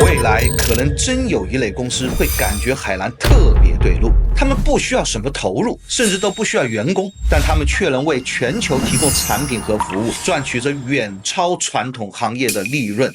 未来可能真有一类公司会感觉海蓝特别对路，他们不需要什么投入，甚至都不需要员工，但他们却能为全球提供产品和服务，赚取着远超传统行业的利润。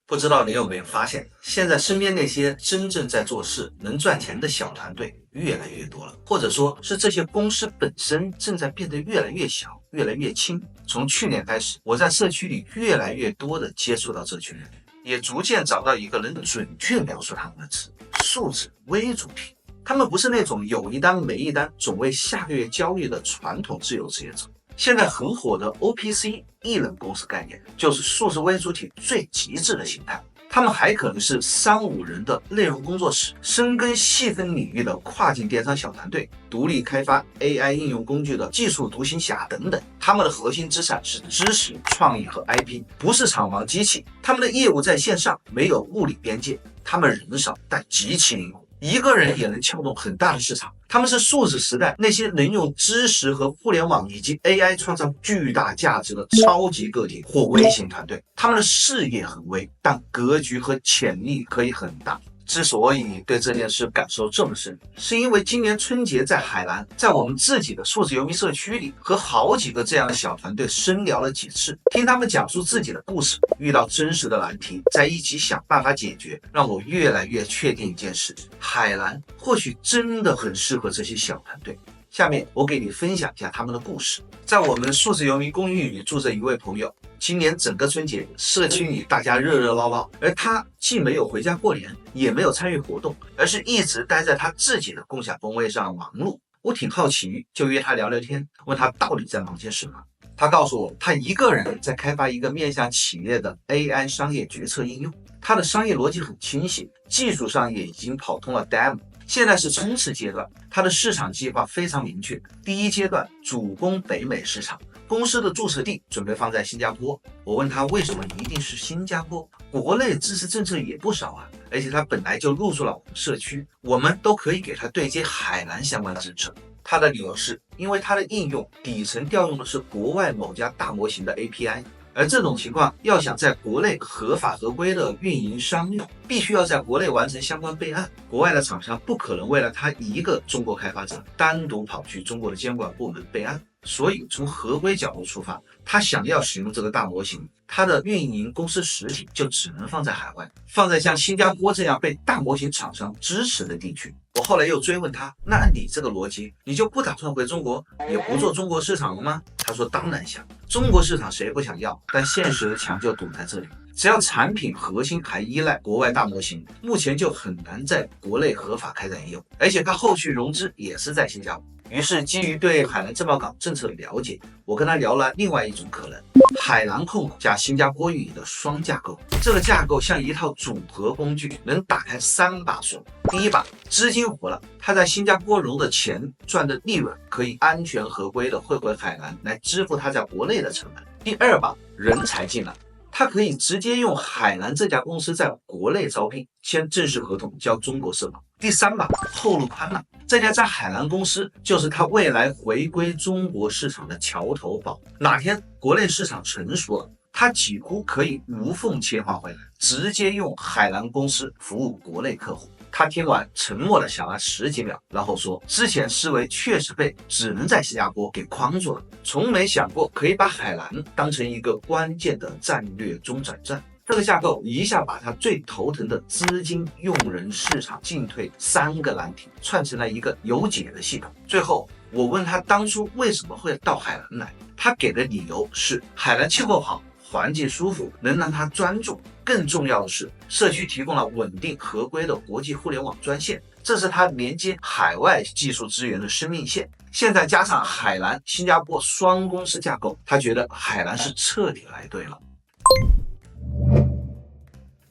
不知道你有没有发现，现在身边那些真正在做事能赚钱的小团队越来越多了，或者说是这些公司本身正在变得越来越小，越来越轻。从去年开始，我在社区里越来越多的接触到这群人，也逐渐找到一个能准确描述他们的词：数字微主体。他们不是那种有一单没一单，总为下个月交易的传统自由职业者。现在很火的 OPC 艺人公司概念，就是数字微主体最极致的形态。他们还可能是3-5人的内容工作室，深耕细分领域的跨境电商小团队，独立开发 AI 应用工具的技术独行侠等等。他们的核心资产是知识、创意和 IP， 不是厂房机器。他们的业务在线上，没有物理边界。他们人少，但极其灵活，一个人也能撬动很大的市场。他们是数字时代那些能用知识和互联网以及 AI 创造巨大价值的超级个体或微型团队。他们的事业很微，但格局和潜力可以很大。之所以对这件事感受这么深，是因为今年春节在海蓝，在我们自己的数字游民社区里，和好几个这样的小团队深聊了几次，听他们讲述自己的故事，遇到真实的难题，在一起想办法解决，让我越来越确定一件事：海蓝或许真的很适合这些小团队。下面我给你分享一下他们的故事。在我们数字游民公寓里住着一位朋友，今年整个春节社区里大家热热闹闹，而他既没有回家过年，也没有参与活动，而是一直待在他自己的共享工位上忙碌。我挺好奇，就约他聊聊天，问他到底在忙些什么。他告诉我，他一个人在开发一个面向企业的 AI 商业决策应用，他的商业逻辑很清晰，技术上也已经跑通了 demo，现在是冲刺阶段，它的市场计划非常明确。第一阶段主攻北美市场，公司的注册地准备放在新加坡。我问他为什么一定是新加坡？国内支持政策也不少啊，而且他本来就入驻了我们社区，我们都可以给他对接海蓝相关政策。他的理由是因为他的应用底层调用的是国外某家大模型的 API。而这种情况要想在国内合法合规的运营商用，必须要在国内完成相关备案。国外的厂商不可能为了他一个中国开发者单独跑去中国的监管部门备案，所以从合规角度出发，他想要使用这个大模型，他的运营公司实体就只能放在海外，放在像新加坡这样被大模型厂商支持的地区。我后来又追问他，那按你这个逻辑，你就不打算回中国，也不做中国市场了吗？他说当然想，中国市场谁不想要，但现实的墙就堵在这里。只要产品核心还依赖国外大模型，目前就很难在国内合法开展应用，而且他后续融资也是在新加坡。于是基于对海蓝证券港政策的了解，我跟他聊了另外一种可能，海蓝控股加新加坡运营的双架构。这个架构像一套组合工具，能打开3把锁。第一把，资金活了，他在新加坡融的钱赚的利润可以安全合规的汇回海蓝来支付他在国内的成本。第二把，人才进来，他可以直接用海蓝这家公司在国内招聘，签正式合同交中国社保。第三把，后路宽了，这家在海蓝公司就是他未来回归中国市场的桥头堡。哪天国内市场成熟了，他几乎可以无缝切换回来，直接用海蓝公司服务国内客户。他听完沉默地想了10几秒，然后说，之前思维确实被只能在新加坡给框住了，从没想过可以把海蓝当成一个关键的战略中转站。这个架构一下把他最头疼的资金、用人、市场进退3个难题串成了一个有解的系统。最后我问他当初为什么会到海蓝来，他给的理由是海蓝气候好，环境舒服，能让他专注，更重要的是社区提供了稳定合规的国际互联网专线，这是他连接海外技术资源的生命线。现在加上海蓝新加坡双公司架构，他觉得海蓝是彻底来对了。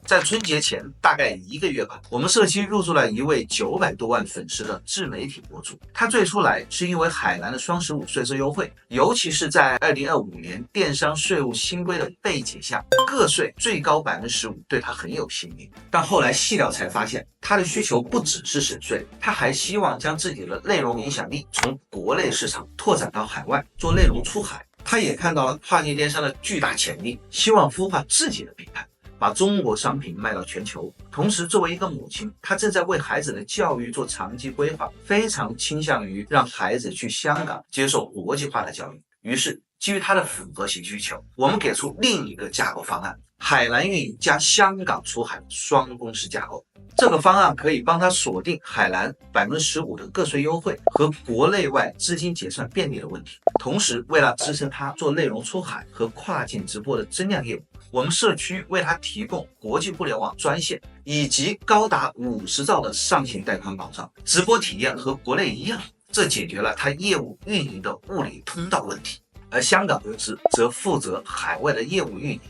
在春节前大概1个月吧，我们社区入驻了一位900多万粉丝的自媒体博主。他最初来是因为海蓝的双15税收优惠，尤其是在2025年电商税务新规的背景下，个税最高15%，对他很有吸引力。但后来细聊才发现，他的需求不只是省税，他还希望将自己的内容影响力从国内市场拓展到海外，做内容出海。他也看到了跨境电商的巨大潜力，希望孵化自己的品牌，把把中国商品卖到全球。同时，作为一个母亲，她正在为孩子的教育做长期规划，非常倾向于让孩子去香港接受国际化的教育。于是，基于她的符合性需求，我们给出另一个架构方案：海南运营加香港出海双公司架构。这个方案可以帮他锁定海南15%的个税优惠和国内外资金结算便利的问题。同时，为了支撑他做内容出海和跨境直播的增量业务，我们社区为他提供国际互联网专线以及高达50兆的上行带宽保障，直播体验和国内一样，这解决了他业务运营的物理通道问题。而香港公司则负责海外的业务运营，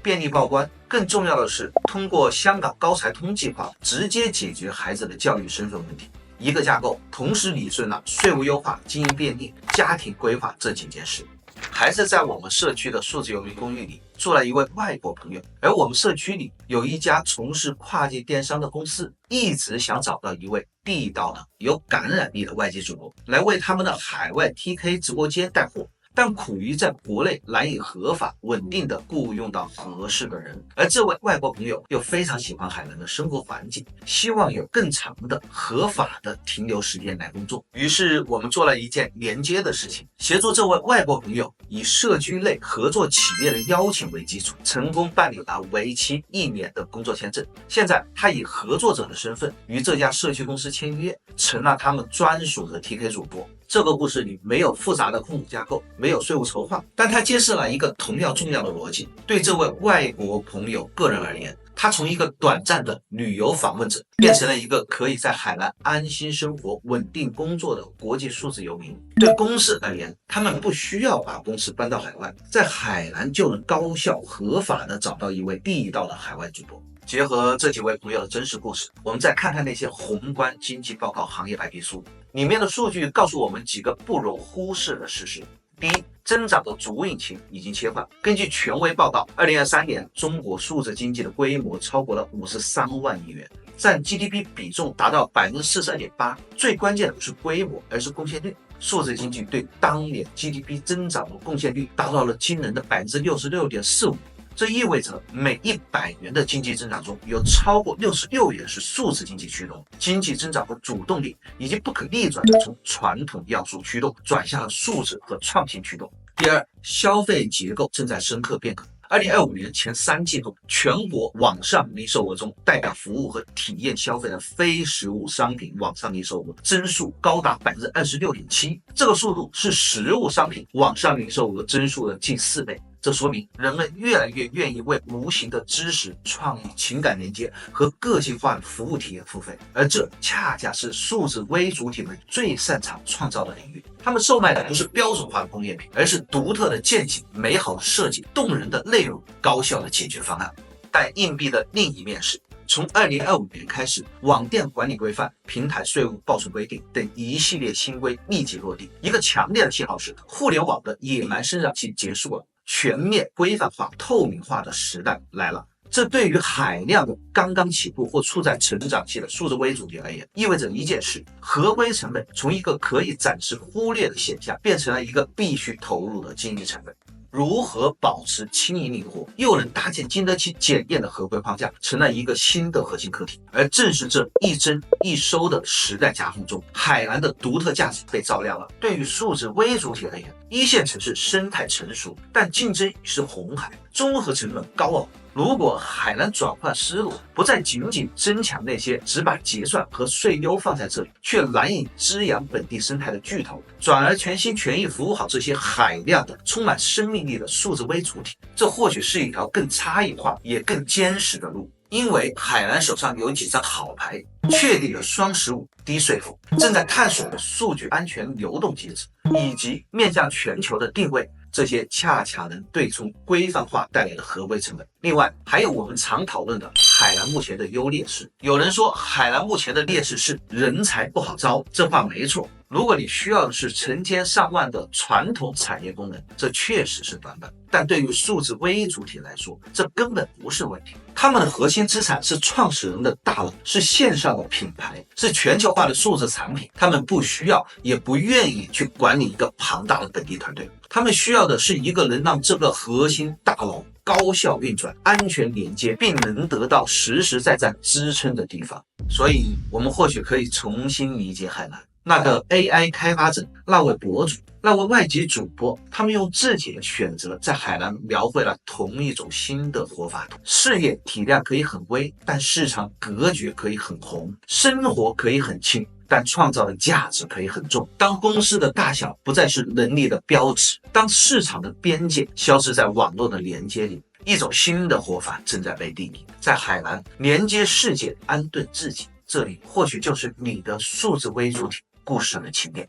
便利报关，更重要的是通过香港高才通计划直接解决孩子的教育身份问题。一个架构同时理顺了税务优化、经营便利、家庭规划这几件事。还是在我们社区的数字游民公寓里住了一位外国朋友，而我们社区里有一家从事跨境电商的公司，一直想找到一位地道的、有感染力的外籍主播来为他们的海外 TK 直播间带货。但苦于在国内难以合法稳定的雇佣到合适的人，而这位外国朋友又非常喜欢海南的生活环境，希望有更长的合法的停留时间来工作。于是我们做了一件连接的事情，协助这位外国朋友以社区内合作企业的邀请为基础，成功办理了为期1年的工作签证。现在他以合作者的身份与这家社区公司签约，成了他们专属的 TK 主播。这个故事里没有复杂的控股架构，没有税务筹划，但它揭示了一个同样重要的逻辑。对这位外国朋友个人而言，他从一个短暂的旅游访问者变成了一个可以在海南安心生活、稳定工作的国际数字游民。对公司而言，他们不需要把公司搬到海外，在海南就能高效合法的找到一位地道的海外主播。结合这几位朋友的真实故事，我们再看看那些宏观经济报告行业白皮书里面的数据，告诉我们几个不容忽视的事实。第一，增长的主引擎已经切换。根据权威报告，2023年中国数字经济的规模超过了53万亿元，占 GDP 比重达到 42.8%。最关键的不是规模，而是贡献率。数字经济对当年 GDP 增长的贡献率达到了惊人的 66.45%。这意味着每100元的经济增长中，有超过66元是数字经济驱动。经济增长的主动力已经不可逆转地从传统要素驱动转向了数字和创新驱动。第二，消费结构正在深刻变革。2025年前3季度，全国网上零售额中代表服务和体验消费的非实物商品网上零售额增速高达 26.7%， 这个速度是实物商品网上零售额增速的近4倍。这说明人们越来越愿意为无形的知识、创意、情感连接和个性化的服务体验付费，而这恰恰是数字微主体们最擅长创造的领域。他们售卖的不是标准化的工业品，而是独特的见解、美好的设计、动人的内容、高效的解决方案。但硬币的另一面是，从2025年开始，网店管理规范、平台税务报税规定等一系列新规立即落地。一个强烈的信号是，互联网的野蛮生长期结束了，全面规范化、透明化的时代来了。这对于海量的刚刚起步或处在成长期的数字微主体而言，意味着一件事：合规成本从一个可以暂时忽略的现象，变成了一个必须投入的经济成本。如何保持轻盈灵活，又能搭建经得起检验的合规框架，成了一个新的核心课题。而正是这一增一收的时代夹缝中，海南的独特价值被照亮了。对于数字微主体而言，一线城市生态成熟，但竞争是红海，综合成本高昂。如果海南转换思路，不再仅仅增强那些只把结算和税优放在这里，却难以滋养本地生态的巨头，转而全心全意服务好这些海量的、充满生命力的数字微主体，这或许是一条更差异化也更坚实的路。因为海南手上有几张好牌，确立了双15低税负，正在探索的数据安全流动机制，以及面向全球的定位，这些恰恰能对冲规范化带来的合规成本。另外，还有我们常讨论的海南目前的优劣势。有人说海南目前的劣势是人才不好招，这话没错。如果你需要的是成千上万的传统产业功能，这确实是短板。但对于数字微主体来说，这根本不是问题。他们的核心资产是创始人的大脑，是线上的品牌，是全球化的数字产品。他们不需要也不愿意去管理一个庞大的本地团队。他们需要的是一个能让这个核心大脑高效运转、安全连接，并能得到实实在在支撑的地方。所以我们或许可以重新理解海蓝，那个 AI 开发者，那位博主，那位外籍主播，他们用自己的选择在海蓝描绘了同一种新的活法图。事业体量可以很微，但市场格局可以很宏；生活可以很轻，但创造的价值可以很重。当公司的大小不再是能力的标尺，当市场的边界消失在网络的连接里，一种新的活法正在被定义。在海蓝连接世界，安顿自己，这里或许就是你的数字微主体故事的起点。